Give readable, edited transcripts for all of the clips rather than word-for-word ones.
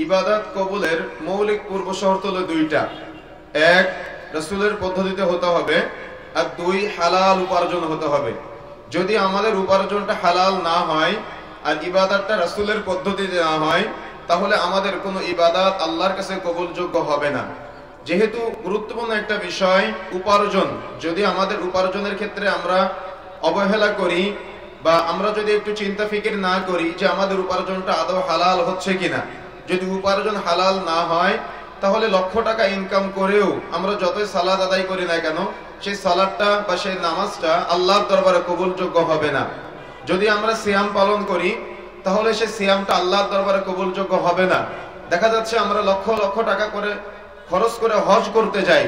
ইবাদত কবুলের মৌলিক পূর্ব শর্ত হলো দুইটা। এক, রাসূলের পদ্ধতিতে হতে হবে, আর দুই, হালাল উপার্জন হতে হবে। যদি আমাদের উপার্জনটা হালাল না হয় আর ইবাদতটা রাসূলের পদ্ধতিতে না হয়, তাহলে আমাদের কোনো ইবাদত আল্লাহর কাছে কবুলযোগ্য হবে না। যেহেতু গুরুত্বপূর্ণ একটা বিষয় উপার্জন, যদি আমাদের উপার্জনের ক্ষেত্রে আমরা অবহেলা করি বা আমরা যদি একটু চিন্তা ফিকির না করি যে আমাদের উপার্জনটা আদৌ হালাল হচ্ছে কিনা, যদি উপার্জন হালাল না হয়, তাহলে লক্ষ টাকা ইনকাম করেও আমরা যতই সালাত আদায় করি না কেন, সেই সালাতটা বা সেই নামাজটা আল্লাহর দরবারে কবুলযোগ্য হবে না। যদি আমরা সিয়াম পালন করি, তাহলে সেই সিয়ামটা আল্লাহর দরবারে কবুলযোগ্য হবে না। দেখা যাচ্ছে আমরা লক্ষ লক্ষ টাকা করে খরচ করে হজ করতে যাই,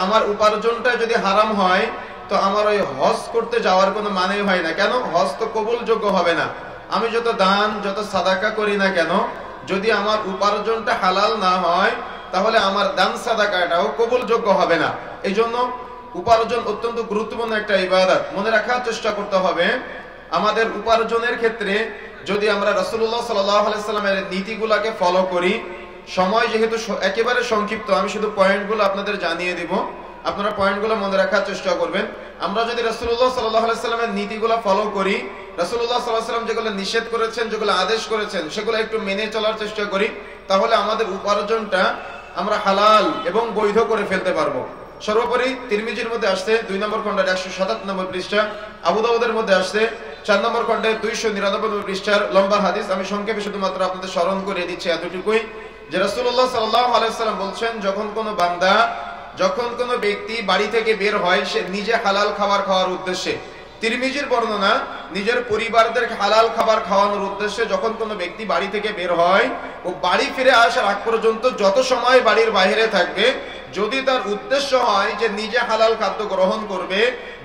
আমার উপার্জনটা যদি হারাম হয় তো আমার ওই হজ করতে যাওয়ার কোনো মানে হয় না। কেন? হজ তো কবুলযোগ্য হবে না। আমি যত দান যত সাদাকা করি না কেন, যদি আমার উপার্জনটা হালাল না হয়, তাহলে আমার দান সাদাকাটাও কবুলযোগ্য হবে না। এই জন্য উপার্জন অত্যন্ত গুরুত্বপূর্ণ একটা ইবাদত। মনে রাখার চেষ্টা করতে হবে, আমাদের উপার্জনের ক্ষেত্রে যদি আমরা রাসূলুল্লাহ সাল্লাল্লাহু আলাইহি সাল্লামের নীতিগুলোকে ফলো করি, সময় যেহেতু একেবারে সংক্ষিপ্ত, আমি শুধু পয়েন্টগুলো আপনাদের জানিয়ে দিব, আপনারা পয়েন্টগুলো মনে রাখার চেষ্টা করবেন। আমরা যদি রাসূলুল্লাহ সাল্লাল্লাহু আলাইহি সাল্লামের নীতিগুলো ফলো করি, রাসূলুল্লাহ সাল্লাল্লাহু আলাইহি সাল্লাম যেগুলো নিষেধ করেছেন, যেগুলো আদেশ করেছেন, সেগুলো একটু মেনে চলার চেষ্টা করি, তাহলে আমাদের উপার্জনটা আমরা হালাল এবং বৈধ করে ফেলতে পারবো। সর্বোপরি তিরমিজির মধ্যে আসছে ২ নম্বর খণ্ডের ১৭৭ নম্বর পৃষ্ঠা, আবু দাউদের মধ্যে আসছে ৪ নম্বর খণ্ডের ২৯৯ পৃষ্ঠার লম্বা হাদিস। আমি সংক্ষেপে শুধুমাত্র আপনাদের স্মরণ করে দিচ্ছি এতটুকুই, যে রাসূলুল্লাহ সাল্লাল্লাহু আলাইহি সাল্লাম বলছেন, যখন কোনো ব্যক্তি বাড়ি থেকে বের হয়, সে নিজে হালাল খাওয়ার উদ্দেশ্যে, তিরমিজির বর্ণনা, নিজের পরিবারদেরকে হালাল খাবার খাওয়ানোর উদ্দেশ্যে যখন কোনো ব্যক্তি বাড়ি থেকে বের হয়, ও বাড়ি ফিরে আসার আগ পর্যন্ত যত সময় বাড়ির বাইরে থাকবে, যদি তার উদ্দেশ্য হয় যে নিজে হালাল খাদ্য গ্রহণ করবে,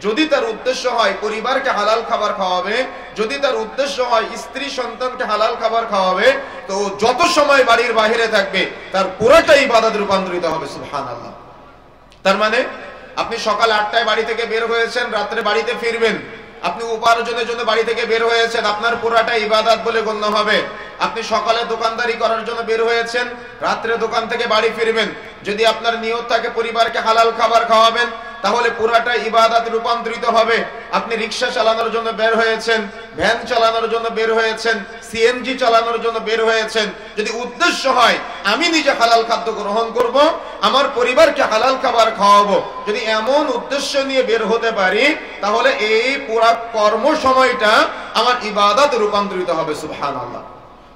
যদি তার উদ্দেশ্য হয় পরিবারকে হালাল খাবার খাওয়াবে, যদি তার উদ্দেশ্য হয় স্ত্রী সন্তানকে হালাল খাবার খাওয়াবে, তো যত সময় বাড়ির বাইরে থাকবে তার পুরোটাই ইবাদতে রূপান্তরিত হবে। সুবহানাল্লাহ। তার মানে আপনি সকাল ৮টায় বাড়ি থেকে বের হয়েছেন, রাত্রে বাড়িতে ফিরবেন, আপনি উপার্জনের জন্য বাড়ি থেকে বের হয়েছেন, আপনার পুরাটা ইবাদত বলে গণ্য হবে। আপনি সকালে দোকানদারি করার জন্য বের হয়েছেন, রাত্রে দোকান থেকে বাড়ি ফিরবেন, যদি আপনার নিয়ত থাকে পরিবারকে হালাল খাবার খাওয়াবেন, তাহলে পুরাটা ইবাদতে রূপান্তরিত হবে। আপনি রিকশা চালানোর জন্য বের হয়েছেন, ভ্যান চালানোর জন্য বের হয়েছেন, সিএনজি চালানোর জন্য বের হয়েছেন, যদি উদ্দেশ্য হয় আমি নিজে হালাল খাদ্য গ্রহণ করব, আমার পরিবারকে হালাল খাবার খাওয়াবো, যদি এমন উদ্দেশ্য নিয়ে বের হতে পারি, তাহলে এই পুরা কর্ম সময়টা আমার ইবাদতে রূপান্তরিত হবে। সুবহানাল্লাহ।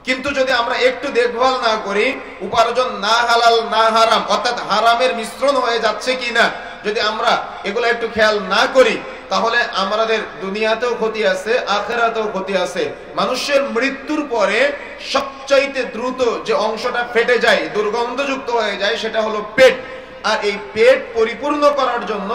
কিন্তু যদি আমরা একটু দেখভাল না করি, উপার্জন না হালাল না হারাম, অর্থাৎ হারামের মিশ্রণ হয়ে যাচ্ছে কিনা, যদি আমরা এগুলো একটু খেয়াল না করি, তাহলে আমাদের দুনিয়াতেও ক্ষতি আছে, আখিরাতেও ক্ষতি আছে। মানুষের মৃত্যুর পরে সবচাইতে দ্রুত যে অংশটা ফেটে যায়, দুর্গন্ধযুক্ত হয়ে যায়, সেটা হলো পেট। আর এই পেট পরিপূর্ণ করার জন্য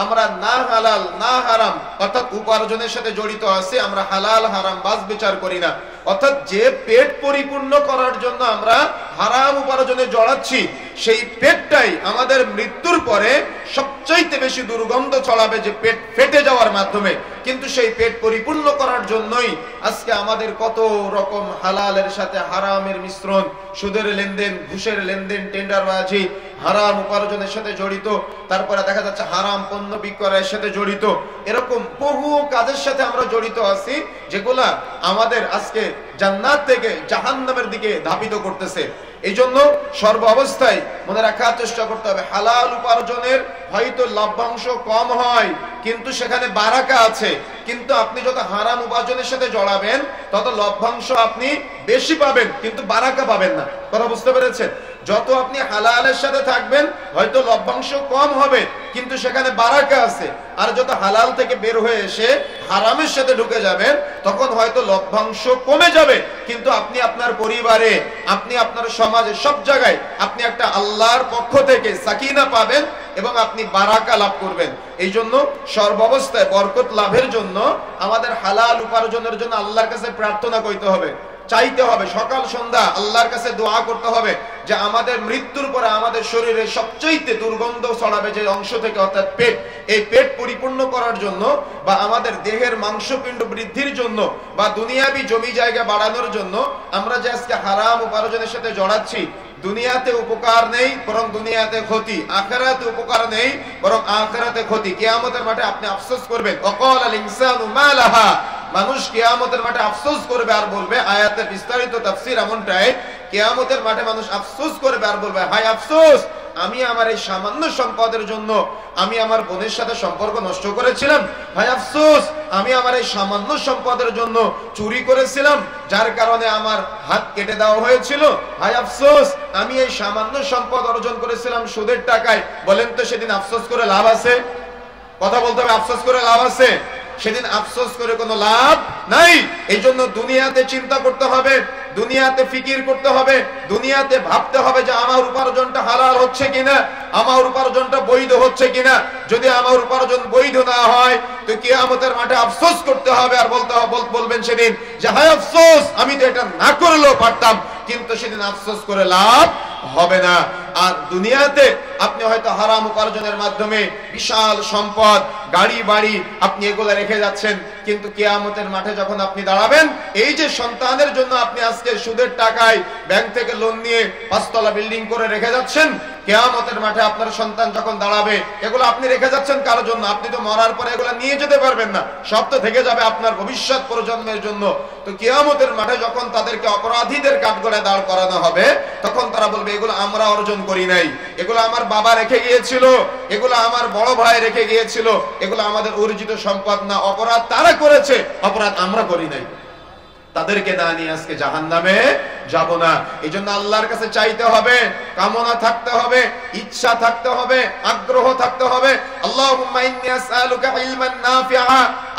আমরা না হালাল না হারাম, অর্থাৎ উপার্জনের সাথে জড়িত আছে, আমরা হালাল হারাম বাছ বিচার করি না। অর্থাৎ যে পেট পরিপূর্ণ করার জন্য আমরা হারাম উপার্জনে জড়াচ্ছি, সেই পেটটাই আমাদের মৃত্যুর পরে সবচাইতে বেশি দুর্গন্ধ ছড়াবে, যে পেট ফেটে যাওয়ার মাধ্যমে। কিন্তু সেই পেট পরিপূর্ণ করার জন্যই আজকে আমাদের কত রকম হালালের সাথে হারামের মিশ্রণ, সুদের লেনদেন, ঘুষের লেনদেন, টেন্ডারবাজি, হারাম উপার্জনের সাথে জড়িত, তারপরে দেখা যাচ্ছে হারাম পণ্য বিক্রয়ের সাথে জড়িত, এরকম বহু কাজের সাথে আমরা জড়িত আছি, যেগুলা আমাদের আজকে জান্নাত থেকে জাহান্নামের দিকে ধাবিত করতেছে। এই জন্য সর্ব অবস্থায় মনে রাখার চেষ্টা করতে হবে, হালাল উপার্জনের হয়তো লভ্যাংশ কম হয়, কিন্তু সেখানে বারাকা আছে। কিন্তু আপনি যত হারাম উপার্জনের সাথে জড়াবেন, তত লভ্যাংশ আপনি বেশি পাবেন, কিন্তু বারাকা পাবেন না। কথা বুঝতে পেরেছেন? যত আপনি হালালের সাথে থাকবেন, হয়তো লভ্যাংশ কম হবে, কিন্তু সেখানে বারাকা আছে। আর যত হালাল থেকে বের হয়ে এসে হারামের সাথে ঢুকে যাবেন, তখন হয়তো লভ্যাংশ কমে যাবে, কিন্তু আপনি আপনার পরিবারে, আপনি আপনার সমাজে, সব জায়গায় আপনি একটা আল্লাহর পক্ষ থেকে সাকিনা পাবেন এবং আপনি বারাকা লাভ করবেন। এই জন্য সর্বাবস্থায় বরকত লাভের জন্য আমাদের হালাল উপার্জনের জন্য আল্লাহর কাছে প্রার্থনা করতে হবে। চাইতে হবে, সকাল সন্ধ্যা আল্লাহর কাছে দোয়া করতে হবে যে আমাদের মৃত্যুর পরে আমাদের শরীরে সবচেয়ে দুর্গন্ধ ছড়াবে যে অংশ থেকে, অর্থাৎ পেট, এই পেট পরিপূর্ণ করার জন্য বা আমাদের দেহের মাংসপিণ্ড বৃদ্ধির জন্য বা দুনিয়াবি জমি জায়গা বাড়ানোর জন্য আমরা যে আজকে হারাম উপার্জনের সাথে জড়াচ্ছি, দুনিয়াতে উপকার নেই বরং দুনিয়াতে ক্ষতি, আখিরাতে উপকার নেই বরং আখিরাতে ক্ষতি। কিয়ামতের মাঠে আপনি আফসোস করবেন, ওয়াকাল ইনসানু মা লাহা, মানুষ কিয়ামতের মাঠে আফসোস করবে আর বলবে, আয়াতের বিস্তারিত তাফসীর এমনটাই, কিয়ামতের মাঠে মানুষ আফসোস করবে আর বলবে, হায় আফসোস, আমি আমার এই সামান্য সম্পদের জন্য আমি আমার বোনের সাথে সম্পর্ক নষ্ট করেছিলাম, হায় আফসোস, আমি আমার এই সামান্য সম্পদের জন্য চুরি করেছিলাম যার কারণে আমার হাত কেটে দেওয়া হয়েছিল, হায় আফসোস, আমি এই সামান্য সম্পদ অর্জন করেছিলাম সুদের টাকায়। বলেন তো সেদিন আফসোস করে লাভ আছে? কথা বলতে হবে, আফসোস করে লাভ আছে? সেদিন আফসোস করে কোনো লাভ নাই। এই জন্য দুনিয়াতে চিন্তা করতে হবে, দুনিয়াতে ফিকির করতে হবে, দুনিয়াতে ভাবতে হবে যে আমার উপার্জনটা হালাল হচ্ছে কিনা, আমার উপার্জনটা বৈধ হচ্ছে কিনা। যদি আমার উপার্জন বৈধ না হয় তো কিয়ামতের মাঠে আফসোস করতে হবে আর বলবেন সেদিন যে হায় আফসোস, আমি তো এটা না করলেও পারতাম, কিন্তু সেদিন আফসোস করে লাভ হবে না। আর দুনিয়াতে আপনি হয়তো হারাম উপার্জনের মাধ্যমে বিশাল সম্পদ, গাড়ি বাড়ি আপনি এগুলো রেখে যাচ্ছেন, কিন্তু কিয়ামতের মাঠে যখন আপনি দাঁড়াবেন, এই যে সন্তানের জন্য আপনি আজকে সুদের টাকায় ব্যাংক থেকে লোন নিয়ে 5 তলা বিল্ডিং করে রেখে যাচ্ছেন, কিয়ামতের মাঠে আপনার সন্তান যখন দাঁড়াবে, এগুলো আপনি রেখে যাচ্ছেন কারোর জন্য? আপনি তো মরার পরে এগুলো নিয়ে যেতে পারবেন না, সব তো থেকে যাবে আপনার ভবিষ্যৎ প্রজন্মের জন্য। তো কিয়ামতের মাঠে যখন তাদেরকে অপরাধীদের কাঠগড়ায় দাঁড় করানো হবে, তখন তারা বলবে, এগুলো আমরা অর্জন করি নাই, এগুলো আমার বাবা রেখে গিয়েছিল, এগুলো আমার বড় ভাই রেখে গিয়েছিল, এগুলো আমাদের অর্জিত সম্পদ না, অপরাধ তারা করেছে, অপরাধ আমরা করি নাই। তাদেরকে না নিয়ে আজকে জাহান্নামে যাব না। এই জন্য আল্লাহর কাছে চাইতে হবে, কামনা থাকতে হবে, ইচ্ছা থাকতে হবে, আগ্রহ থাকতে হবে। আল্লাহুম্মা ইন্নী আসআলুকা ইলমান নাফিআ,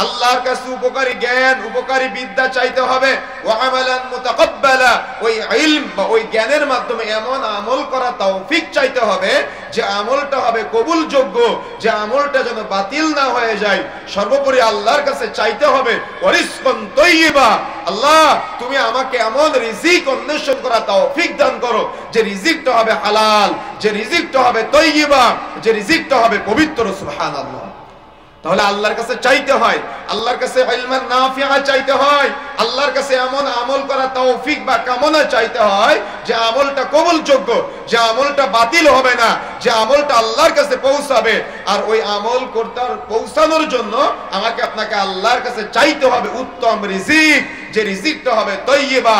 আল্লাহর কাছে উপকারী জ্ঞান, উপকারী বিদ্যা চাইতে হবে। ওয়া আমালান মুতাকাব্বালা, ওই ইলম বা ওই জ্ঞানের মাধ্যমে এমন আমল করা তৌফিক চাইতে হবে যে আমলটা হবে কবুলযোগ্য, যে আমলটা যেন বাতিল না হয়ে যায়। সর্বোপরি আল্লাহর কাছে চাইতে হবে ওয়ারিজকুন তাইয়্যিবা, আল্লাহ তুমি আমাকে এমন রিজিক অন্বেষণ করা তৌফিক দান করো যে রিজিকটা হবে হালাল, যে রিজিকটা হবে তাইয়্যিবা, যে রিজিকটা হবে পবিত্র। সুবহানাল্লাহ। তাহলে আল্লাহর কাছে চাইতে হয়, আল্লাহর কাছে ইলমান নাফিআ চাইতে হয়, আল্লাহর কাছে এমন আমল করা তৌফিক বা কামনা চাইতে হয় যে আমলটা কবুলযোগ্য, যে আমলটা বাতিল হবে না, যে আমলটা আল্লাহর কাছে পৌঁছাবে। আর ওই আমল করতে পৌঁছানোর জন্য আমাকে আপনাকে আল্লাহর কাছে চাইতে হবে উত্তম রিজিক, যে রিজিকটা হবে তাইয়্যিবা,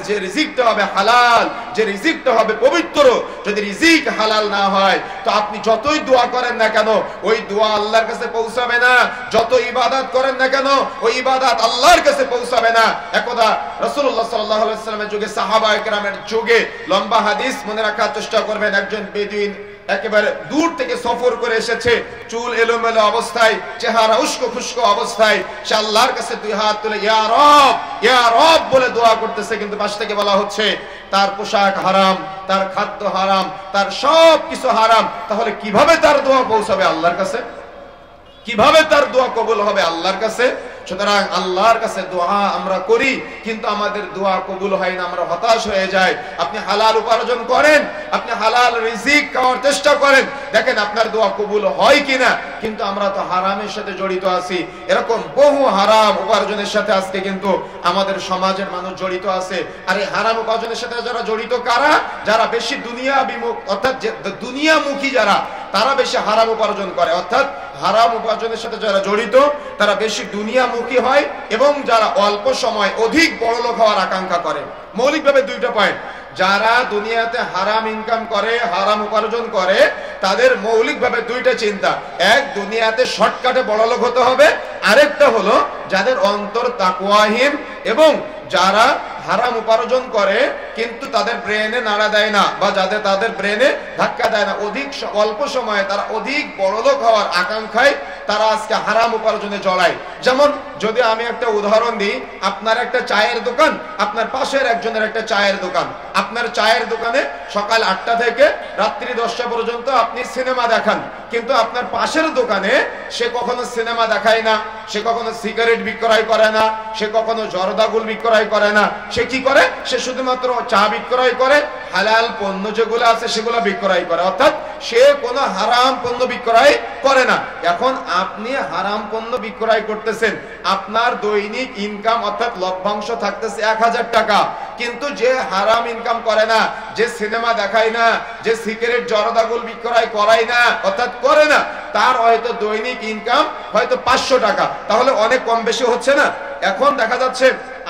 যে রিজিকটা হবে হালাল, যে রিজিকটা হবে পবিত্র। যদি রিজিক হালাল না হয় তো আপনি যতই দোয়া করেন না কেন, ওই দোয়া আল্লাহর কাছে পৌঁছাবে না। যত ইবাদত করেন না কেন, ওই ইবাদত আল্লাহর কাছে পৌঁছাবে না। একদা রাসূলুল্লাহ সাল্লাল্লাহু আলাইহি ওয়াসাল্লামের যুগে, সাহাবায়ে কেরামের যুগে, লম্বা হাদিস মনে রাখার চেষ্টা করবেন, একজন বেদুইন একেবারে দূর থেকে সফর করে এসেছে, চুল এলোমেলো অবস্থায়, চেহারা উস্কো খুস্কো অবস্থায়, সে আল্লাহর কাছে 2 হাত তুলে ইয়া রব, ইয়া রব বলে দোয়া করতেছে, কিন্তু পাশ থেকে বলা হচ্ছে তার পোশাক হারাম, তার খাদ্য হারাম, তার সব কিছু হারাম। তাহলে কিভাবে তার দোয়া পৌঁছাবে আল্লাহর কাছে? কিভাবে তার দোয়া কবুল হবে আল্লাহর কাছে? সুতরাং আল্লাহর কাছে দোয়া আমরা করি, কিন্তু আমাদের দোয়া কবুল হয় না, আমরা হতাশ হয়ে যাই। আপনি হালাল উপার্জন করেন, আপনি হালাল রিজিক খাওয়ার চেষ্টা করেন, দেখেন আপনার দোয়া কবুল হয় কিনা। কিন্তু আমরা তো হারামের সাথে জড়িত আছি। এরকম বহু হারাম উপার্জনের সাথে আজকে কিন্তু আমাদের সমাজের মানুষ জড়িত আছে। আর এই হারাম উপার্জনের সাথে যারা জড়িত কারা? যারা বেশি দুনিয়া বিমুখ, অর্থাৎ দুনিয়ামুখী যারা, তারা বেশি হারাম উপার্জন করে। অর্থাৎ হারাম উপার্জনের সাথে যারা জড়িত তারা বেশি দুনিয়ামুখী হয়, এবং যারা অল্প সময় অধিক বড়লোক হওয়ার আকাঙ্ক্ষা করে। মৌলিকভাবে 2টা পয়েন্ট। যারা দুনিয়াতে হারাম ইনকাম করে, হারাম উপার্জন করে, তাদের মৌলিকভাবে 2টা চিন্তা। এক, দুনিয়াতে শর্টকাটে বড়লোক হতে হবে। আরেকটা হলো যাদের অন্তর তাকওয়াহীন এবং যারা হারাম উপার্জন করে কিন্তু তাদের ব্রেনে নাড়া দেয় না, বা তাদের ব্রেনে ধাক্কা দেয় না, অল্প সময়ে তারা অধিক বড়লোক হওয়ার আকাঙ্ক্ষায় তারা আজকে হারাম উপার্জনে জড়ায়। যেমন যদি আমি একটা উদাহরণ দিই, আপনার একটা চায়ের দোকান, আপনার পাশের একজনের একটা চায়ের দোকান, আপনার চায়ের দোকানে সকাল 8টা থেকে রাত্রি 10টা পর্যন্ত আপনি সিনেমা দেখান, কিন্তু আপনার পাশের দোকানে সে কখনো সিনেমা দেখায় না, সে কখনো সিগারেট বিক্রয় করে না, সে কখনো জর্দাগুল বিক্রয় করে না। সে কি করে? সে শুধুমাত্র চা বিক্রয় করে, হালাল পণ্য যেগুলো আছে সেগুলো বিক্রয় করে, অর্থাৎ সে কোনো হারাম পণ্য বিক্রয় করে না। এখন আপনি হারাম পণ্য বিক্রয় করতেছেন, আপনার দৈনিক ইনকাম অর্থাৎ লভ্যাংশ থাকতেছে 1000 টাকা, কিন্তু যে হারাম ইনকাম করে না, যে সিনেমা দেখায় না, যে সিগারেট জর্দাগুল বিক্রয় করায় না অর্থাৎ করে না, তার হয়তো দৈনিক ইনকাম হয়তো 500 টাকা, তাহলে অনেক কম বেশি হচ্ছে না? এখন দেখা যাচ্ছে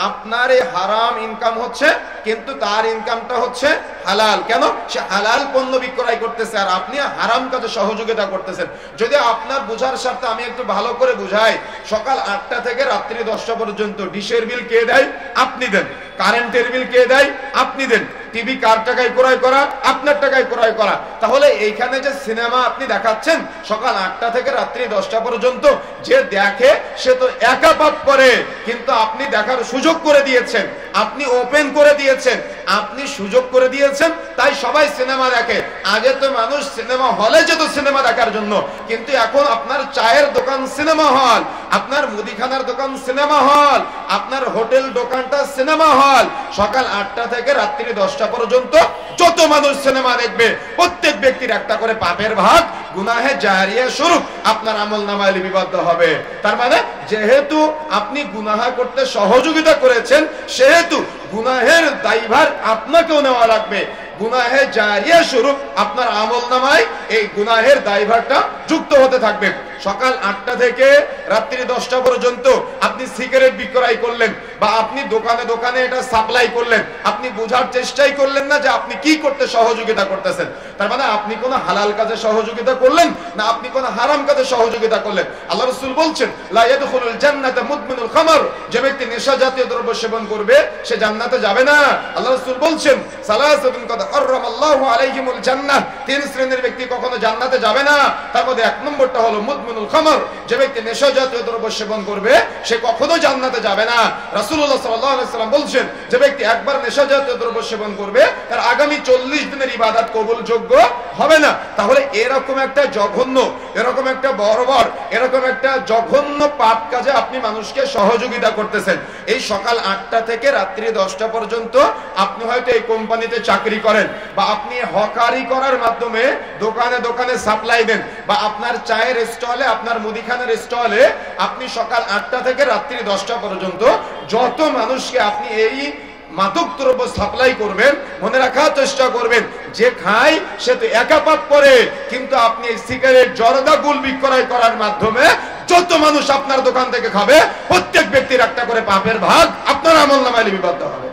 আপনার এই হারাম ইনকাম হচ্ছে, কিন্তু তার ইনকামটা হচ্ছে হালাল। কেন? সে হালাল পণ্য বিক্রয় করতেছে আর আপনি হারাম কাজে সহযোগিতা করতেছেন। যদি আপনার বোঝার স্বার্থে আমি একটু ভালো করে বুঝাই, সকাল 8টা থেকে রাত্রি 10টা পর্যন্ত ডিশের বিল কে দেয়? আপনি দেন। কারেন্টের বিল কে দেয়? আপনি দেন। টিভি কার টাকায় ক্রয় করা? আপনার টাকায় ক্রয় করা। তাহলে এইখানে যে সিনেমা আপনি দেখাচ্ছেন সকাল 8টা থেকে রাত্রি 10টা পর্যন্ত, যে দেখে সে তো একা পাপ করে, কিন্তু আপনি দেখার সুযোগ করে দিয়েছেন, আপনি ওপেন করে দিয়েছেন, আপনি সুযোগ করে দিয়েছেন, তাই সবাই সিনেমা দেখে। আগে তো মানুষ সিনেমা হলে যেত সিনেমা দেখার জন্য, কিন্তু এখন আপনার চায়ের দোকান সিনেমা হল, আপনার মুদিখানার দোকান সিনেমা হল, আপনার হোটেল দোকানটা সিনেমা হল। সকাল 8টা থেকে রাত্রি 10টা পর্যন্ত যত মানুষ সিনেমা দেখবে, প্রত্যেক ব্যক্তির একটা করে পাপের ভাগ, গুনাহে জারিয়া স্বরূপ আপনার আমলনামায় লিপিবদ্ধ হবে। তার মানে যেহেতু আপনি গুনাহ করতে সহযোগিতা করেছেন, সেহেতু গুনাহের দায়ভার আপনাকেও নেওয়া লাগবে। গুনাহে জারিয়া স্বরূপ আপনার আমলনামায় এই গুনাহের দায়ভারটা যুক্ত হতে থাকবে। সকাল 8টা থেকে রাত্রি 10টা পর্যন্ত আপনি সিগারেট বিক্রয় করলেন, বা আপনি দোকানে দোকানে এটা সাপ্লাই করলেন, আপনি বোঝার চেষ্টাই করলেন না যে আপনি কি করতে সহযোগিতা করতেছেন। তার মানে আপনি কোন হালাল কাজে সহযোগিতা করলেন না আপনি কোন হারাম কাজে সহযোগিতা করলেন। আল্লাহ রাসূল বলছেন, লা ইয়াদখুলুল জান্নাতা মুদমিনুল খামর, যে ব্যক্তি নেশা জাতীয় দ্রব্য সেবন করবে সে জান্নাতে যাবে না। আল্লাহ রাসূল বলছেন, সালাসাতুন কাদ হারামাল্লাহু আলাইহিমুল জান্নাহ, 3 শ্রেণীর ব্যক্তি কখনো জান্নাতে যাবে না। তার মধ্যে 1 নম্বরটা হলো মুদমিনুল খামর, যে ব্যক্তি নেশা জাতীয় দ্রব্য সেবন করবে সে কখনো জান্নাতে যাবে না। রাসূলুল্লাহ সাল্লাল্লাহু আলাইহি সাল্লাম বলছেন, যে ব্যক্তি একবার নেশা জাতীয় দ্রব্য সেবন করবে তার আগামী 40 দিনের ইবাদত কবুলযোগ্য হবে না। তাহলে এরকম একটা জঘন্য, এরকম একটা বর্বর, এরকম একটা জঘন্য পাপ কাজে আপনি মানুষকে সহযোগিতা করতেছেন। এই সকাল 8টা থেকে রাত্রি 10টা পর্যন্ত আপনি হয়তো এই কোম্পানিতে চাকরি করেন, বা আপনি হকারি করার মাধ্যমে দোকানে দোকানে সাপ্লাই দেন, বা আপনার চায়ের স্টলে, আপনার মুদিখানার স্টলে আপনি সকাল 8টা থেকে রাত্রি 10টা পর্যন্ত যত মানুষকে আপনি এই মাদক দ্রব্য সাপ্লাই করবেন, মনে রাখার চেষ্টা করবেন, যে খায় সে তো একা পাপ করে, কিন্তু আপনি এই সিগারেট জর্দাগুল বিক্রয় করার মাধ্যমে যত মানুষ আপনার দোকান থেকে খাবে, প্রত্যেক ব্যক্তির একটা করে পাপের ভাগ আপনার আমলনামায় লিপিবদ্ধ হবে।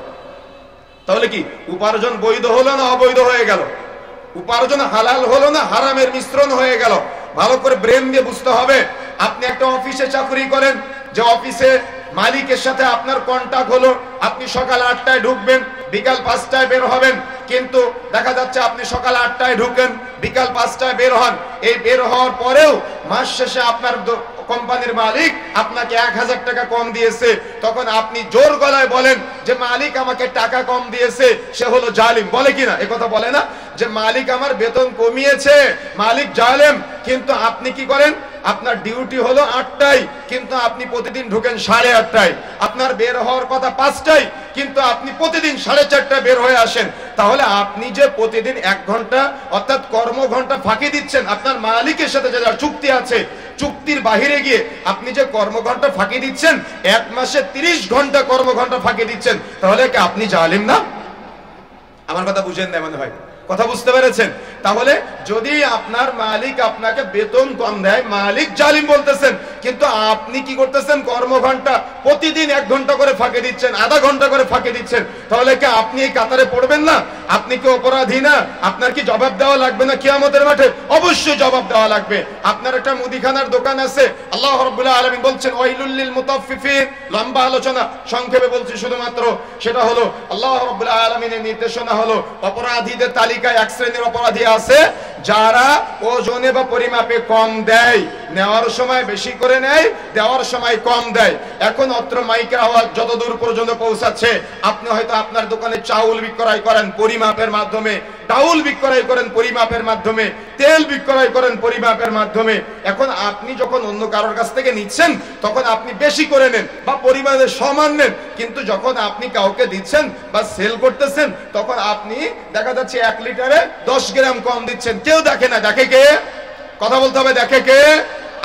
তাহলে কি উপার্জন বৈধ হলো না অবৈধ হয়ে গেল? উপার্জন হালাল হলো না হারামের মিশ্রণ হয়ে গেল? ভালো করে ব্রেন দিয়ে বুঝতে হবে। আপনি একটা অফিসে চাকরি করেন, যে অফিসে মালিকের সাথে আপনার কন্টাক্ট হলো, আপনি সকাল 8টায় ঢুকবেন, বিকাল 5টায় বের হবেন, কিন্তু দেখা যাচ্ছে আপনি সকাল 8টায় ঢুকেন, বিকাল 5টায় বের হন। এই বের হওয়ার পরেও মাস শেষে আপনার কোম্পানির মালিক আপনাকে 1000 টাকা কম দিয়েছে, তখন আপনি জোর গলায় বলেন যে মালিক আমাকে টাকা কম দিয়েছে, সে হলো জালিম। বলে কিনা? এ কথা বলে না যে মালিক আমার বেতন কমিয়েছে, মালিক জালেম। কিন্তু আপনি কি করেন? আপনার ডিউটি হলো 8টায়, কিন্তু আপনি প্রতিদিন ঢোকেন 8:30টায়। আপনার বের হওয়ার কথা 5টায়, কিন্তু আপনি প্রতিদিন 4:30টায় বের হয়ে আসেন। তাহলে আপনি যে প্রতিদিন 1 ঘন্টা অর্থাৎ কর্মঘন্টা ফাঁকি দিচ্ছেন, আপনার মালিকের সাথে যে চুক্তি আছে, চুক্তির বাহিরে গিয়ে আপনি যে কর্মঘন্টা ফাঁকি দিচ্ছেন, 1 মাসে 30 ঘন্টা কর্মঘন্টা ফাঁকি দিচ্ছেন, তাহলে কি আপনি জালিম না? আমার কথা বুঝেন না মনে হয়? কথা বুঝতে পেরেছেন? তাহলে যদি আপনার মালিক আপনাকে বেতন কম দেয়, মালিক জালিম বলতেছেন, কিন্তু আপনি কি করতেছেন? কর্মঘন্টা প্রতিদিন 1 ঘন্টা করে ফাঁকি দিচ্ছেন, আধা ঘন্টা করে ফাঁকি দিচ্ছেন, তাহলে কি আপনি এই কাতারে পড়বেন না? আপনি কি অপরাধী না? আপনার কি জবাব দেওয়া লাগবে না কিয়ামতের মাঠে? অবশ্যই জবাব দেওয়া লাগবে। আপনার একটা মুদিখানার দোকান আছে, আল্লাহ রাব্বুল আলামিন বলছেন ওয়াইলুল লিল মুতাফফিফিন। লম্বা আলোচনা, সংক্ষেপে বলছি শুধুমাত্র, সেটা হলো আল্লাহ রাব্বুল আলামিনের নির্দেশনা হলো অপরাধীদের তালিকায় 1 শ্রেণীর অপরাধী আছে যারা ওজনে বা পরিমাপে কম দেয়। নেওয়ার সময় বেশি করে নেয়, দেওয়ার সময় কম দেয়। এখন অত্র মাইকের আওয়াজ যতদূর পর্যন্ত পৌঁছাচ্ছে, আপনি হয়তো আপনার দোকানে চাউল বিক্রয় করেন পরিমাপের মাধ্যমে, ডাউল বিক্রয় করেন পরিমাপের মাধ্যমে, তেল বিক্রয় করেন পরিমাপের মাধ্যমে। এখন আপনি যখন অন্য কারোর কাছ থেকে নিচ্ছেন তখন আপনি বেশি করে নেন বা পরিমাণে সমান নেন, কিন্তু যখন আপনি কাউকে দিচ্ছেন বা সেল করতেছেন তখন আপনি দেখা যাচ্ছে 1 লিটারে 10 গ্রাম কম দিচ্ছেন। কেউ দেখে না, দেখে কে? কথা বলতে হবে, দেখে কে?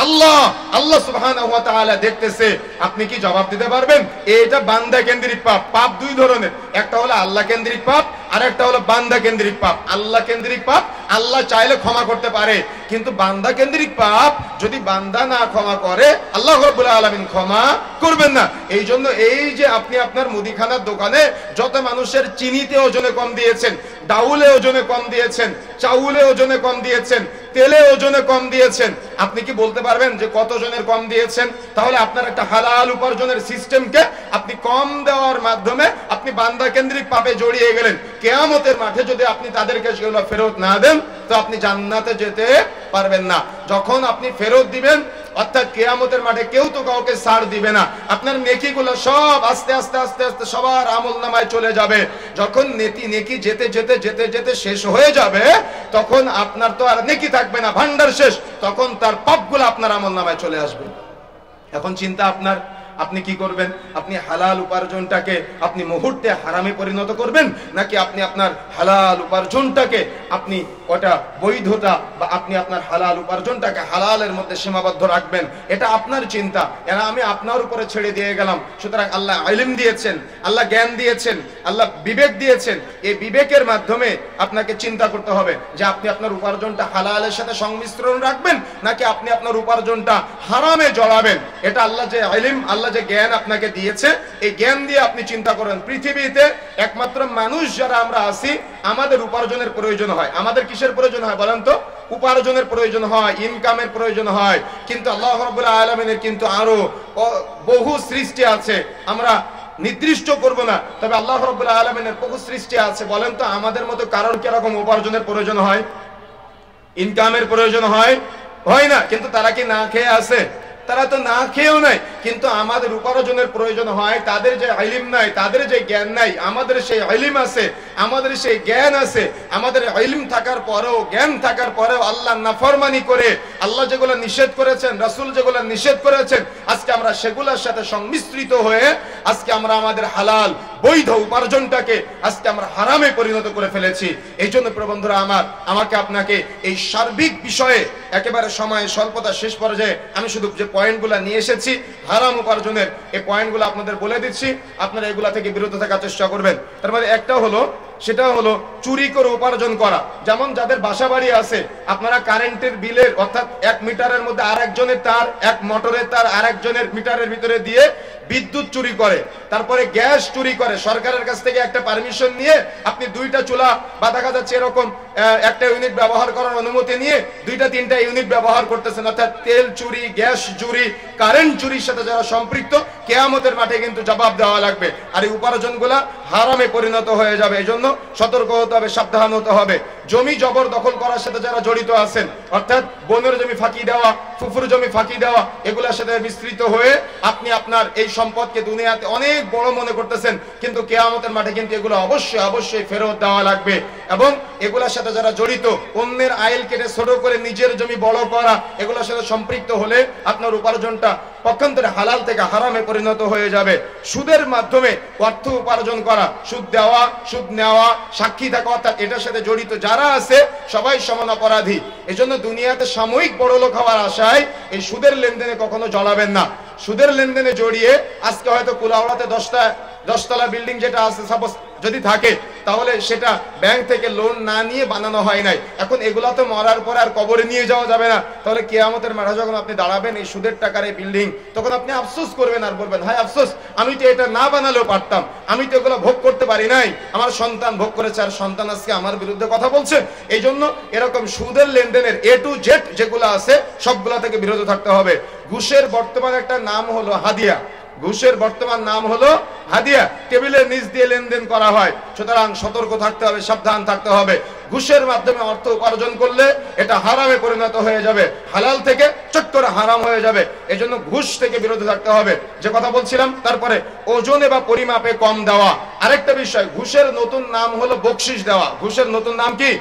আল্লাহ। আল্লাহ সুবহানাহু ওয়া তাআলা দেখতেছে। আপনি কি জবাব দিতে পারবেন? এটা বান্দা কেন্দ্রিক পাপ। পাপ দুই ধরনের, একটা হলো আল্লাহ কেন্দ্রিক পাপ আর একটা হলো বান্দা কেন্দ্রিক পাপ। আল্লাহ কেন্দ্রিক পাপ আল্লাহ চাইলে ক্ষমা করতে পারে, কিন্তু বান্দা কেন্দ্রিক পাপ যদি বান্দা না ক্ষমা করে আল্লাহ রাব্বুল আলামিন ক্ষমা করবেন না। এই জন্য এই যে আপনি আপনার মুদিখানার দোকানে যত মানুষের চিনিতে ওজনে কম দিয়েছেন, ডাউলে ওজনে কম দিয়েছেন, চাউলে ওজনে কম দিয়েছেন, তেলে ওজনে কম দিয়েছেন, আপনি কি বলতে পারবেন যে কত জনের কম দিয়েছেন? তাহলে আপনার একটা হালাল উপার্জনের সিস্টেমকে আপনি কম দেওয়ার মাধ্যমে আপনি বান্দা কেন্দ্রিক পাপে জড়িয়ে গেলেন। কিয়ামতের মাঠে যদি আপনি তাদেরকে সেগুলো ফেরত না দেন তো আপনি জান্নাতে যেতে পারবেন না। যখন আপনি ফেরত দিবেন, অর্থাৎ কিয়ামতের মাঠে কেউ তো কাউকে ছাড় দিবে না, আপনার নেকিগুলো সব আস্তে আস্তে আস্তে আস্তে সবার আমলনামায় চলে যাবে। যখন নেকি যেতে যেতে যেতে যেতে শেষ হয়ে যাবে তখন আপনার তো আর নেকি থাকবে না, ভান্ডার শেষ, তখন তার পাপগুলো আপনার আমলনামায় চলে আসবে। এখন চিন্তা আপনার, আপনি কি করবেন? আপনি হালাল উপার্জনটাকে আপনি মুহূর্তে হারামে পরিণত করবেন, নাকি আপনি আপনার হালাল উপার্জনটাকে আপনি ওটা বৈধতা বা আপনি আপনার হালাল উপার্জনটাকে হালালের মধ্যে সীমাবদ্ধ রাখবেন? এটা আপনার চিন্তা, এরা আমি আপনার উপরে ছেড়ে দিয়ে গেলাম। সুতরাং আল্লাহ ইলম দিয়েছেন, আল্লাহ জ্ঞান দিয়েছেন, আল্লাহ বিবেক দিয়েছেন। এই বিবেকের মাধ্যমে আপনাকে চিন্তা করতে হবে যে আপনি আপনার উপার্জনটা হালালের সাথে সংমিশ্রণ রাখবেন নাকি আপনি আপনার উপার্জনটা হারামে জড়াবেন। এটা আল্লাহ যে ইলম, আল্লাহ যে জ্ঞান আপনাকে দিয়েছে, এই জ্ঞান দিয়ে আপনি চিন্তা করেন। পৃথিবীতে একমাত্র মানুষ যারা আমরা আছি, আমাদের উপার্জনের প্রয়োজন হয়। আমাদের কিসের প্রয়োজন হয় বলেন তো? উপার্জনের প্রয়োজন হয়, ইনকামের প্রয়োজন হয়। কিন্তু আল্লাহ রাব্বুল আলামিনের কিন্তু আরো বহু সৃষ্টি আছে, আমরা নির্দিষ্ট করব না, তবে আল্লাহ রাব্বুল আলামিনের বহু সৃষ্টি আছে। বলেন তো আমাদের মতো কারোর কি রকম উপার্জনের প্রয়োজন হয়, ইনকামের প্রয়োজন হয়? হয় না। কিন্তু তারা কি না খেয়ে আছে? তারা তো না খেয়েও নাই, কিন্তু আমাদের উপার্জনের প্রয়োজন হয়। তাদের যে ইলম নাই, তাদের যে জ্ঞান নাই, আমাদের সেই ইলম আছে, আমাদের সেই জ্ঞান আছে। আমাদের ইলম থাকার পরেও, জ্ঞান থাকার পরেও আল্লাহ নাফরমানি করে, আল্লাহ যেগুলো নিষেধ করেছেন, রাসূল যেগুলো নিষেধ করেছেন, আজকে আমরা সেগুলোর সাথে সংমিশ্রিত হয়ে আজকে আমরা আমাদের হালাল বৈধ উপার্জনটাকে আজকে আমরা হারামে পরিণত করে ফেলেছি। এই জন্য প্রিয় বন্ধুরা আমার, আমাকে আপনাকে এই সার্বিক বিষয়ে একেবারে সময় স্বল্পতা শেষ পর্যায়ে আমি শুধু যে পয়েন্টগুলো নিয়ে এসেছি হারাম উপার্জনের, এই পয়েন্টগুলো আপনাদের বলে দিচ্ছি। আপনারা এগুলা থেকে বিরত থাকার চেষ্টা করবেন। তার মানে একটা হলো, সেটা হলো চুরি করে উপার্জন করা। যেমন যাদের বাসা বাড়ি আছে, আপনারা কারেন্টের বিলের অর্থাৎ 1 মিটারের মধ্যে আরেকজনের তার, 1 মোটরের তার আরেকজনের মিটারের ভিতরে দিয়ে বিদ্যুৎ চুরি করে, তারপরে গ্যাস চুরি করে। সরকারের কাছ থেকে একটা পারমিশন নিয়ে আপনি 2টা চুলা বা দেখা যাচ্ছে এরকম একটা ইউনিট ব্যবহার করার অনুমতি নিয়ে 2টা 3টা ইউনিট ব্যবহার করতেছেন। অর্থাৎ তেল চুরি, গ্যাস চুরি, কারেন্ট চুরির সাথে যারা সম্পৃক্ত, কিয়ামতের মাঠে কিন্তু জবাব দেওয়া লাগবে। আর এই উপার্জনগুলা হারামে পরিণত হয়ে যাবে। এই জন্য সতর্ক হতে হবে, সাবধান হতে হবে। জমি জবর দখল করার সাথে যারা জড়িত আছেন, অর্থাৎ বোনের জমি ফাঁকি দেওয়া, ফুফুর জমি ফাঁকি দেওয়া, এগুলোর সাথে মিশ্রিত হয়ে আপনি আপনার এই সম্পদকে দুনিয়াতে অনেক বড় মনে করতেছেন, কিন্তু কিয়ামতের মাঠে কিন্তু এগুলো অবশ্যই অবশ্যই ফেরত দেওয়া লাগবে। এবং এগুলোর সাথে যারা জড়িত, অন্যের আইল কেটে ছোট করে নিজের জমি বড় করা, এগুলোর সাথে সম্পৃক্ত হলে আপনার উপার্জনটা পক্ষান্তরে হালাল থেকে হারামে পরিণত হয়ে যাবে। সুদের মাধ্যমে অর্থ উপার্জন করা, সুদ দেওয়া, সুদ নেওয়া, সাক্ষী থাকা, অর্থাৎ এটার সাথে জড়িত যারা আছে সবাই সমান অপরাধী। এজন্য দুনিয়াতে সাময়িক বড়লোক হওয়ার আশায় এই সুদের লেনদেনে কখনো জড়াবেন না। সুদের লেনদেনে জড়িয়ে আজকে হয়তো কুলাউড়াতে 10তলা বিল্ডিং যেটা আছে সাপোজ যদি থাকে, তাহলে সেটা ব্যাংক থেকে লোন না নিয়ে বানানো হয় নাই। এখন এগুলা তো মরার পর আর কবরে নিয়ে যাওয়া যাবে না। তাহলে কিয়ামতের মাঠে যখন আপনি দাঁড়াবেন এই সুদের টাকার এই বিল্ডিং, তখন আপনি আফসোস করবেন আর বলবেন, হায় আফসোস, আমি তো এটা না বানালেও পারতাম, আমি তো এগুলো ভোগ করতে পারি নাই, আমার সন্তান ভোগ করেছে, আর সন্তান আজকে আমার বিরুদ্ধে কথা বলছে। এই জন্য এরকম সুদের লেনদেনের A to Z যেগুলো আছে সবগুলা থেকে বিরত থাকতে হবে। ঘুষের বর্তমানে একটা নাম হলো হাদিয়া। ঘুষের বর্তমান নাম হলো হাদিয়া, টেবিলের নিচ দিয়ে লেনদেন করা হয়। সুতরাং সতর্ক থাকতে হবে, সাবধান থাকতে হবে। ঘুষের মাধ্যমে অর্থ উপার্জন করলে এটা হারামে পরিণত হয়ে যাবে, হালাল থেকে চট করে হারাম হয়ে যাবে। এজন্য ঘুষ থেকে বিরত থাকতে হবে, যে কথা বলছিলাম। তারপরে ওজনে বা পরিমাপে কম দেওয়া, আরেকটা বিষয়। ঘুষের নতুন নাম হলো বকশিশ দেওয়া। ঘুষের নতুন নাম কি?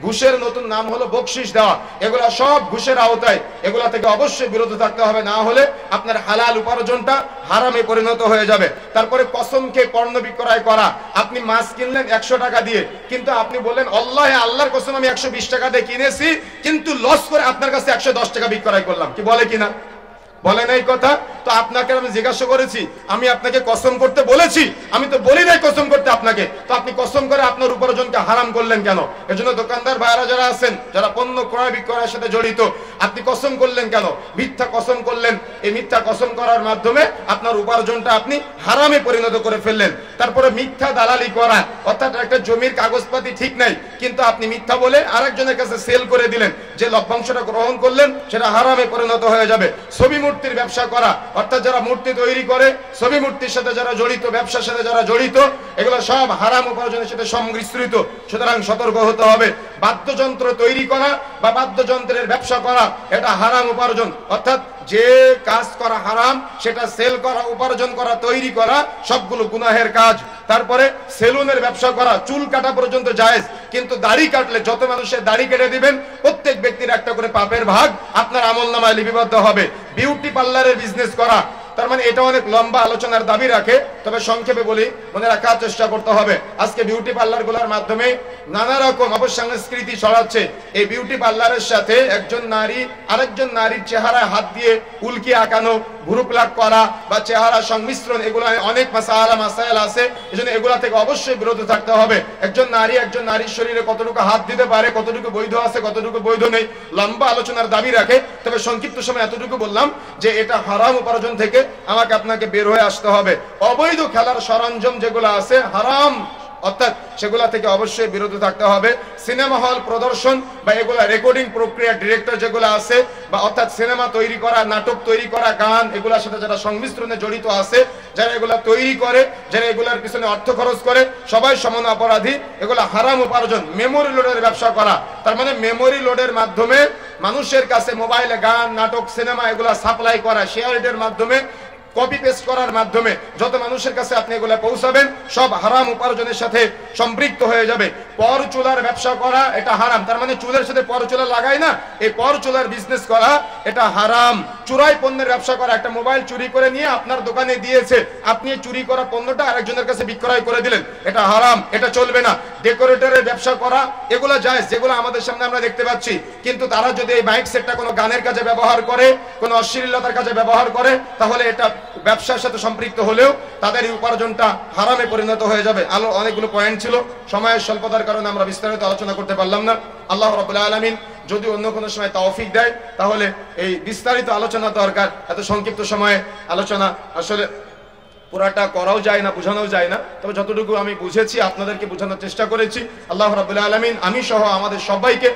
ঘুষের নতুন নাম হলো বকশিশ দেওয়া। এগুলা সব ঘুষের আওতায়, এগুলা থেকে অবশ্যই বিরত থাকতে হবে, না হলে আপনার হালাল উপার্জনটা হারামে পরিণত হয়ে যাবে। তারপরে কসম খেয়ে পণ্য বিক্রয় করা। আপনি মাছ কিনলেন 100 টাকা দিয়ে, কিন্তু আপনি বললেন আল্লাহর কসম আমি 120 টাকা দিয়ে কিনেছি, কিন্তু লস করে আপনার কাছে 110 টাকা বিক্রয় করলাম। কি বলে কিনা? বলে নাই কথা? তো আপনাকে আমি জিজ্ঞাসা করেছি, আমি আপনাকে কসম করতে বলেছি? আমি তো বলি নাই কসম করতে আপনাকে। তো আপনি কসম করে আপনার উপার্জনকে হারাম করলেন কেন? এজন্য দোকানদার ভাইরা যারা আছেন, যারা পণ্য ক্রয় বিক্রয়ের সাথে জড়িত, আপনি কসম করলেন কেন? মিথ্যা কসম করলেন। এই মিথ্যা কসম করার মাধ্যমে আপনার উপার্জনটা আপনি হারামে পরিণত করে ফেললেন। তারপরে মিথ্যা দালালি করা, অর্থাৎ একটা জমির কাগজপাতি ঠিক নাই, কিন্তু আপনি মিথ্যা বলে আরেকজনের কাছে সেল করে দিলেন, যে লভ্যাংশটা গ্রহণ করলেন সেটা হারামে পরিণত হয়ে যাবে। ছবি মূর্তির ব্যবসা করা, অর্থাৎ যারা মূর্তি তৈরি করে, ছবি মূর্তির সাথে যারা জড়িত, ব্যবসার সাথে যারা জড়িত, এগুলো সব হারাম উপার্জনের সাথে সংমিশ্রিত। সুতরাং সতর্ক হতে হবে। বাদ্যযন্ত্র তৈরি করা বা বাদ্যযন্ত্রের ব্যবসা করা, এটা হারাম উপার্জন। অর্থাৎ যে কাজ করা হারাম, সেটা সেল করা, উপার্জন করা, তৈরি করা, সবগুলো গুনাহের কাজ। তারপরে সেলুনের ব্যবসা করা, চুল কাটা পর্যন্ত জায়েজ, কিন্তু দাড়ি কাটলে যত মানুষের দাড়ি কেটে দিবেন, প্রত্যেক ব্যক্তির একটা করে পাপের ভাগ আপনার আমলনামায় লিপিবদ্ধ হবে। বিউটি পার্লারের বিজনেস করা, তার মানে এটা অনেক লম্বা আলোচনার দাবি রাখে, তবে সংক্ষেপে বলি, মনে রাখার চেষ্টা করতে হবে। আজকে বিউটি পার্লার গুলোর মাধ্যমে নানা রকম অপসংস্কৃতি ছড়াচ্ছে। এই বিউটি পার্লারের সাথে একজন নারী আরেকজন নারীর চেহারায় হাত দিয়ে উল্কি আঁকানো, ভুরু প্লাক করা বা চেহারা সংমিশ্রণ, এগুলো অনেক মাসাইল আছে। এজন্য এগুলা থেকে অবশ্যই বিরত থাকতে হবে। একজন নারীর শরীরে কতটুকু হাত দিতে পারে, কতটুকু বৈধ আছে, কতটুকু বৈধ নেই, লম্বা আলোচনার দাবি রাখে। তবে সংক্ষিপ্ত সময় এতটুকু বললাম যে এটা হারাম উপার্জন থেকে আমাকে আপনাকে বের হয়ে আসতে হবে। অবৈধ খেলার সরঞ্জাম যেগুলো আছে হারাম, অর্থাৎ সেগুলা থেকে অবশ্যই বিরত থাকতে হবে। সিনেমা হল প্রদর্শন বা এগুলা রেকর্ডিং প্রক্রিয়া, ডিরেক্টর যেগুলো আছে, বা অর্থাৎ সিনেমা তৈরি করা, নাটক তৈরি করা, গান, এগুলোর সাথে যারা সংমিশ্রণে জড়িত আছে, যারা এগুলা তৈরি করে, যারা এগুলার পিছনে অর্থ খরচ করে, সবাই সমান অপরাধী। এগুলা হারাম উপার্জন। মেমোরি লোডের ব্যবসা করা, তার মানে মেমোরি লোডের মাধ্যমে মানুষের কাছে মোবাইলে গান, নাটক, সিনেমা এগুলা সাপ্লাই করা, শেয়ারের মাধ্যমে, কপি পেস্ট করার মাধ্যমে যত মানুষের কাছে আপনি এগুলা পৌঁছাবেন, সব হারাম উপার্জনের সাথে সম্পৃক্ত হয়ে যাবে। পর চুলার ব্যবসা করা, এটা হারাম। তার মানে চুলের সাথে পর চুলা লাগায় না, এই পর চুলার বিজনেস করা, এটা হারাম। চুরাই পণ্যের ব্যবসা করা, একটা মোবাইল চুরি করে নিয়ে আপনার দোকানে দিয়েছে, আপনি চুরি করা পণ্যটা আরেকজনের কাছে বিক্রয় করে দিলেন, এটা হারাম, এটা চলবে না। ডেকোরেটরের ব্যবসা করা, এগুলো জায়েজ, যেগুলো আমাদের সামনে আমরা দেখতে পাচ্ছি। কিন্তু তারা যদি এই মাইক সেটটা কোনো গানের কাজে ব্যবহার করে, কোনো অশ্লীলতার কাজে ব্যবহার করে, তাহলে এটা ব্যবসার সাথে সম্পৃক্ত হলেও তাদের এই উপার্জনটা হারামে পরিণত হয়ে যাবে। আলো অনেকগুলো পয়েন্ট ছিল, সময়ের স্বল্পতার কারণে আমরা বিস্তারিত আলোচনা করতে পারলাম না। আল্লাহ রাব্বুল আলামিন যদি অন্য কোনো সময় তৌফিক দেয়, তাহলে এই বিস্তারিত আলোচনা দরকার। এত সংক্ষিপ্ত সময়ে আলোচনা আসলে পুরাটা করাও যায় না, বোঝানোও যায় না। তবে যতটুকু আমি বুঝেছি আপনাদেরকে বোঝানোর চেষ্টা করেছি। আল্লাহ রাব্বুল আলামিন আমি সহ আমাদের সবাইকে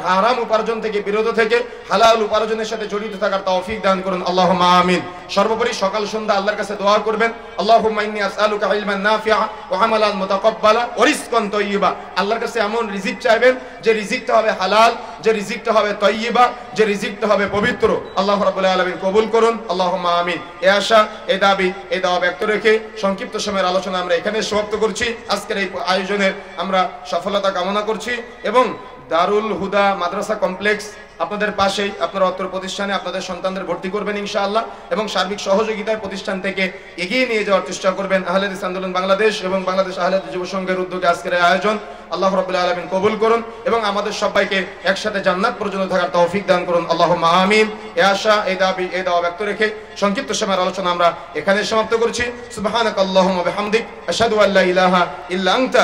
হারাম উপার্জন থেকে, বিরত থেকে হালাল উপার্জনের সাথে জড়িত থাকার তৌফিক দান করুন, আল্লাহুম্মা আমিন। সর্বোপরি সকাল সন্ধ্যা আল্লাহর কাছে দোয়া করবেন, আল্লাহুম্মা ইন্নী আসআলুকা ইলমান নাফিআ ওয়া আমালান মুতাকাব্বালা ওয়া রিজকান তাইয়্যিবা। আল্লাহর কাছে এমন রিজিক চাইবেন যে রিজিকটা হবে হালাল, যে রিজিকটা হবে তাইয়্যিবা, যে রিজিকটা হবে পবিত্র। আল্লাহ রাব্বুল আলামিন কবুল করুন, আল্লাহুম্মা আমিন। এই আশা, এই দাবি, এই দাওয়া ব্যক্ত রেখে সংক্ষিপ্ত সময়ের আলোচনা আমরা এখানে সমাপ্ত করছি। আজকের এই আয়োজনের আমরা সফলতা কামনা করছি এবং দারুল হুদা মাদ্রাসা কমপ্লেক্স আপনাদের পাশেই, আপনারা অত্র প্রতিষ্ঠানে আপনাদের সন্তানদের ভর্তি করবেন ইনশাআল্লাহ, এবং সার্বিক সহযোগিতায় প্রতিষ্ঠান থেকে এগিয়ে নিয়ে যাওয়ার চেষ্টা করবেন। আহলে হাদিস আন্দোলন বাংলাদেশ এবং বাংলাদেশ আহলে হাদিস যুব সংঘের উদ্যোগে আজকের আয়োজন আল্লাহ রাব্বুল আলামিন কবুল করুন এবং আমাদের সবাইকে একসাথে জান্নাত পর্যন্ত থাকার তৌফিক দান করুন, আল্লাহুম্মা আমিন। এই আশা, এই দাবি, এই দাওয়া ব্যক্ত রেখে সংক্ষিপ্ত সময়ের আলোচনা আমরা এখানে সমাপ্ত করছি। সুবহানাকাল্লাহুম্মা ওয়া বিহামদিক, আশহাদু আল্লা ইলাহা ইল্লা আনতা